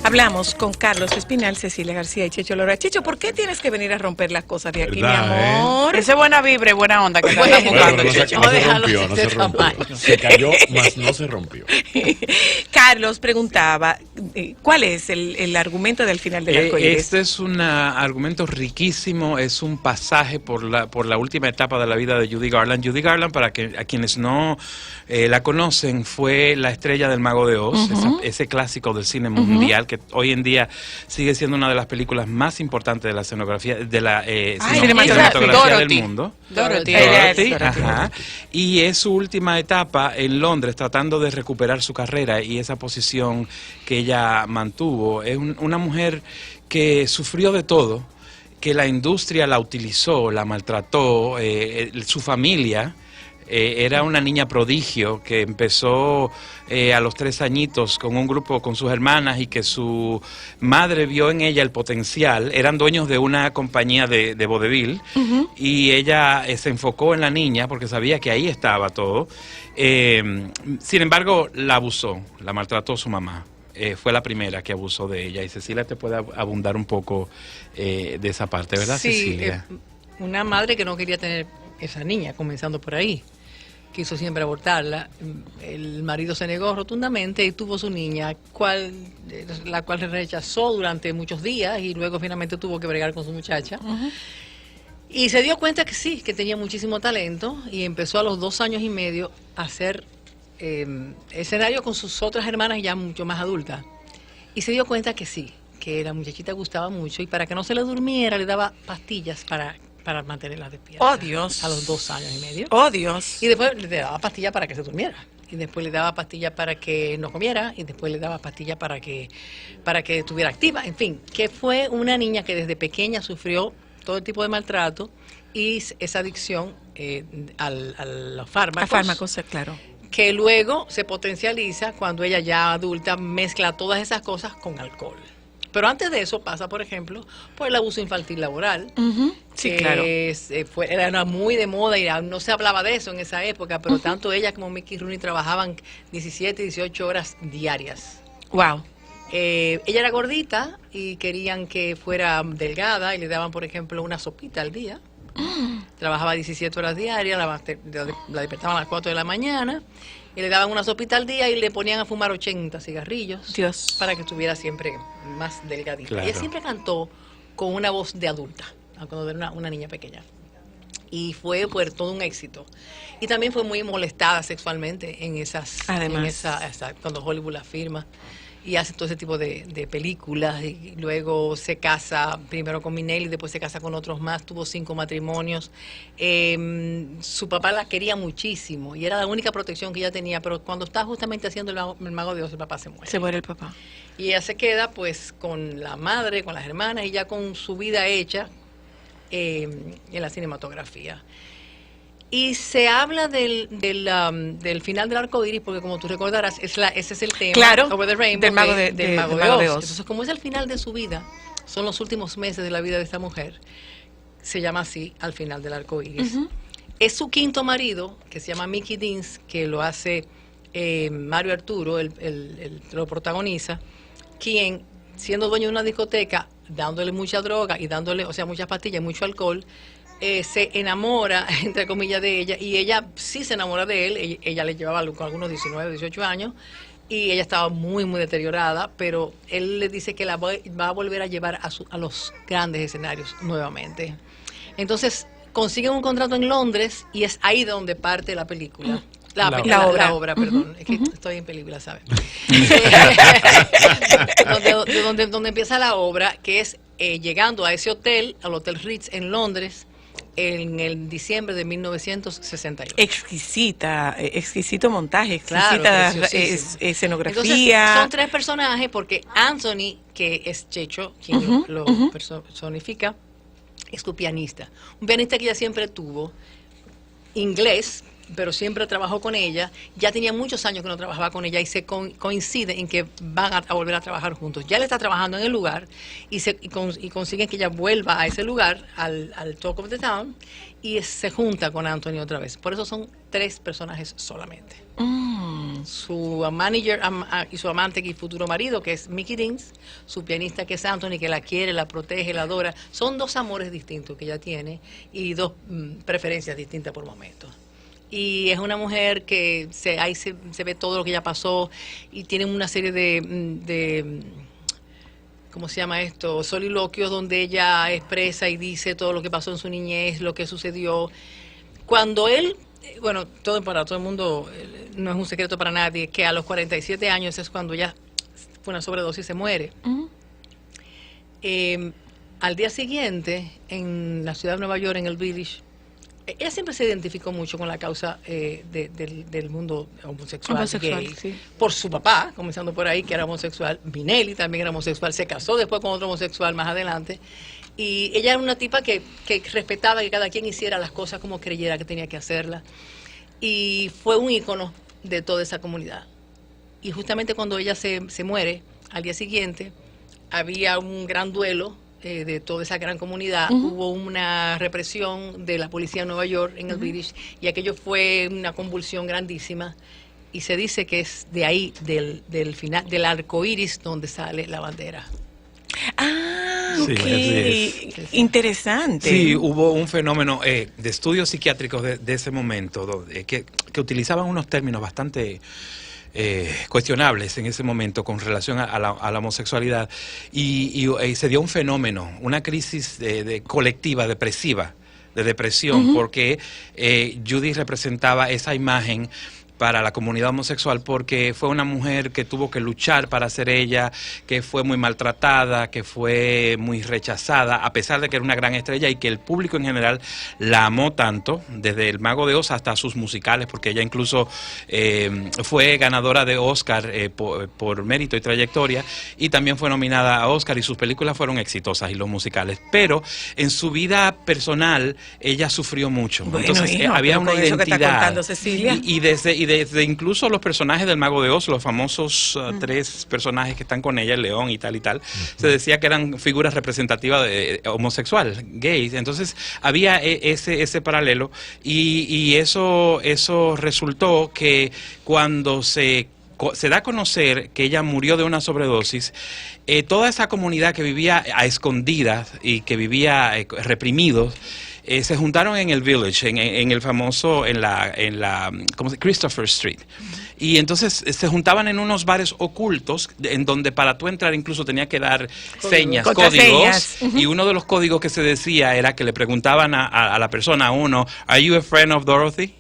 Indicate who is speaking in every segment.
Speaker 1: Hablamos con Carlos Espinal, Cecilia García y Checho Lora. Checho, ¿por qué tienes que venir a romper las cosas de aquí, mi amor?
Speaker 2: Esa es buena vibra y buena onda que estás buscando, Checho.
Speaker 3: No se rompió, no se rompió. Se cayó, mas no se rompió.
Speaker 1: Carlos preguntaba, ¿cuál es el argumento del final del arcoíris?
Speaker 4: Este es un argumento riquísimo, es un pasaje por la última etapa de la vida de Judy Garland. Judy Garland, a quienes no la conocen, fue la estrella del Mago de Oz, ese clásico del cine mundial que hoy en día sigue siendo una de las películas más importantes de la escenografía, de la cinematografía del mundo.
Speaker 2: Dorothy.
Speaker 4: Ajá. Y es su última etapa en Londres, tratando de recuperar su carrera y esa posición que ella mantuvo. Es una mujer que sufrió de todo, que la industria la utilizó, la maltrató, su familia. Era una niña prodigio que empezó a los 3 añitos con un grupo con sus hermanas y que su madre vio en ella el potencial. Eran dueños de una compañía de vodevil y ella se enfocó en la niña porque sabía que ahí estaba todo. Sin embargo, la abusó, la maltrató su mamá. Fue la primera que abusó de ella y Cecilia te puede abundar un poco de esa parte, ¿verdad,
Speaker 5: sí,
Speaker 4: Cecilia?
Speaker 5: Una madre que no quería tener esa niña, comenzando por ahí. Quiso siempre abortarla. El marido se negó rotundamente y tuvo su niña, la cual rechazó durante muchos días y luego finalmente tuvo que bregar con su muchacha. Y se dio cuenta que sí, que tenía muchísimo talento y empezó a los 2 años y medio a hacer escenario con sus otras hermanas ya mucho más adultas. Y se dio cuenta que sí, que la muchachita gustaba mucho y para que no se le durmiera le daba pastillas para mantenerla despierta.
Speaker 1: ¡Oh, Dios!
Speaker 5: A los 2 años y medio.
Speaker 1: ¡Oh, Dios!
Speaker 5: Y después le daba pastillas para que se durmiera. Y después le daba pastillas para que no comiera. Y después le daba pastillas para que estuviera activa. En fin, que fue una niña que desde pequeña sufrió todo tipo de maltrato y esa adicción a los fármacos.
Speaker 1: A fármacos, claro.
Speaker 5: Que luego se potencializa cuando ella ya adulta mezcla todas esas cosas con alcohol. Pero antes de eso pasa, por ejemplo, por el abuso infantil laboral.
Speaker 1: Sí,
Speaker 5: que
Speaker 1: claro.
Speaker 5: Era muy de moda y no se hablaba de eso en esa época, pero tanto ella como Mickey Rooney trabajaban 17, 18 horas diarias.
Speaker 1: Wow.
Speaker 5: Ella era gordita y querían que fuera delgada y le daban, por ejemplo, una sopita al día. Trabajaba 17 horas diarias, la despertaban a las 4 de la mañana y le daban una sopita al día y le ponían a fumar 80 cigarrillos.
Speaker 1: Dios.
Speaker 5: Para que estuviera siempre más delgadita.
Speaker 4: Claro.
Speaker 5: Ella siempre cantó con una voz de adulta, cuando era una niña pequeña. Y fue pues, todo un éxito. Y también fue muy molestada sexualmente
Speaker 1: Además.
Speaker 5: cuando Hollywood la firma. Y hace todo ese tipo de películas. Y luego se casa primero con Minelli, después se casa con otros más. Tuvo 5 matrimonios. Su papá la quería muchísimo y era la única protección que ella tenía. Pero cuando está justamente haciendo el Mago de Oz, el papá se muere.
Speaker 1: Se muere el papá.
Speaker 5: Y ella se queda pues con la madre, con las hermanas y ya con su vida hecha en la cinematografía. Y se habla del final del arco iris, porque como tú recordarás, ese es el tema,
Speaker 1: claro,
Speaker 5: Over the Rainbow,
Speaker 1: del Mago de Oz.
Speaker 5: Entonces, como es el final de su vida, son los últimos meses de la vida de esta mujer, se llama así, al final del arco iris. Es su 5º marido, que se llama Mickey Deans, que lo hace Mario Arturo, lo protagoniza, quien, siendo dueño de una discoteca, dándole mucha droga y dándole, o sea, muchas pastillas, mucho alcohol, se enamora, entre comillas, de ella, y ella sí se enamora de él. Ella le llevaba algunos 19, 18 años, y ella estaba muy, muy deteriorada, pero él le dice que la va a volver a llevar a los grandes escenarios nuevamente. Entonces, consiguen un contrato en Londres, y es ahí donde parte la película. La obra, perdón, es que estoy en película, ¿sabes? donde empieza la obra, que es llegando a ese hotel, al Hotel Ritz en Londres, en el diciembre de 1968.
Speaker 1: Exquisito montaje, exquisita escenografía.
Speaker 5: Entonces, son 3 personajes, porque Anthony, que es Checho, quien lo personifica, es su pianista. Un pianista que ella siempre tuvo, inglés, pero siempre trabajó con ella. Ya tenía muchos años que no trabajaba con ella y se coincide en que van a volver a trabajar juntos. Ya le está trabajando en el lugar y consiguen que ella vuelva a ese lugar, al Talk of the Town, y se junta con Anthony otra vez. Por eso son 3 personajes solamente. Su manager y su amante y futuro marido, que es Mickey Deans, su pianista, que es Anthony, que la quiere, la protege, la adora. Son 2 amores distintos que ella tiene y 2 preferencias distintas por momentos. Y es una mujer que ahí se ve todo lo que ella pasó y tiene una serie de ¿cómo se llama esto? Soliloquios donde ella expresa y dice todo lo que pasó en su niñez, lo que sucedió. Cuando él, bueno, para todo el mundo, no es un secreto para nadie, que a los 47 años es cuando ella fue una sobredosis y se muere. Al día siguiente, en la ciudad de Nueva York, en el Village, ella siempre se identificó mucho con la causa del mundo homosexual gay,
Speaker 1: sí.
Speaker 5: Por su papá, comenzando por ahí, que era homosexual. Minelli también era homosexual, se casó después con otro homosexual más adelante. Y ella era una tipa que respetaba que cada quien hiciera las cosas como creyera que tenía que hacerlas. Y fue un ícono de toda esa comunidad. Y justamente cuando ella se muere, al día siguiente, había un gran duelo de toda esa gran comunidad. Hubo una represión de la policía de Nueva York en el Village, y aquello fue una convulsión grandísima. Y se dice que es de ahí, del final, del arco iris, donde sale la bandera.
Speaker 1: Ah,
Speaker 4: Sí,
Speaker 1: ok.
Speaker 4: así
Speaker 1: Interesante.
Speaker 4: Sí, hubo un fenómeno de estudios psiquiátricos de ese momento que utilizaban unos términos bastante cuestionables en ese momento con relación a la homosexualidad y se dio un fenómeno, una crisis colectiva, depresiva, de depresión, porque Judy representaba esa imagen para la comunidad homosexual, porque fue una mujer que tuvo que luchar para ser ella, que fue muy maltratada, que fue muy rechazada, a pesar de que era una gran estrella y que el público en general la amó tanto, desde El Mago de Oz hasta sus musicales, porque ella incluso fue ganadora de Oscar por mérito y trayectoria, y también fue nominada a Oscar, y sus películas fueron exitosas y los musicales. Pero en su vida personal ella sufrió mucho.
Speaker 1: Bueno,
Speaker 4: entonces
Speaker 1: hijo,
Speaker 4: había
Speaker 1: pero
Speaker 4: una
Speaker 1: con eso que está
Speaker 4: identidad.
Speaker 1: contando Cecilia.
Speaker 4: Y desde incluso los personajes del Mago de Oz, los famosos 3 personajes que están con ella, el león y tal, se decía que eran figuras representativas de homosexual, gays. Entonces había ese paralelo y eso resultó que cuando se da a conocer que ella murió de una sobredosis, toda esa comunidad que vivía a escondidas y que vivía reprimidos, se juntaron en el Village, en el famoso, en la ¿cómo se llama? Christopher Street. Y entonces se juntaban en unos bares ocultos, en donde para tú entrar incluso tenía que dar señas, códigos. Y uno de los códigos que se decía era que le preguntaban a la persona, a uno, ¿Are you a friend of Dorothy?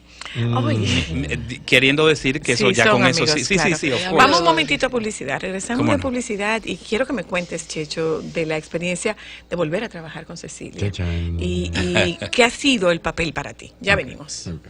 Speaker 4: Queriendo decir que eso
Speaker 1: Sí,
Speaker 4: ya
Speaker 1: son
Speaker 4: con
Speaker 1: amigos,
Speaker 4: eso
Speaker 1: claro.
Speaker 4: sí, of course.
Speaker 1: Vamos un momentito a publicidad. Regresamos
Speaker 4: ¿Cómo
Speaker 1: de
Speaker 4: no?
Speaker 1: publicidad y quiero que me cuentes, Checho, de la experiencia de volver a trabajar con Cecilia.
Speaker 3: Chachán.
Speaker 1: Y qué ha sido el papel para ti. Ya venimos.
Speaker 3: Ok.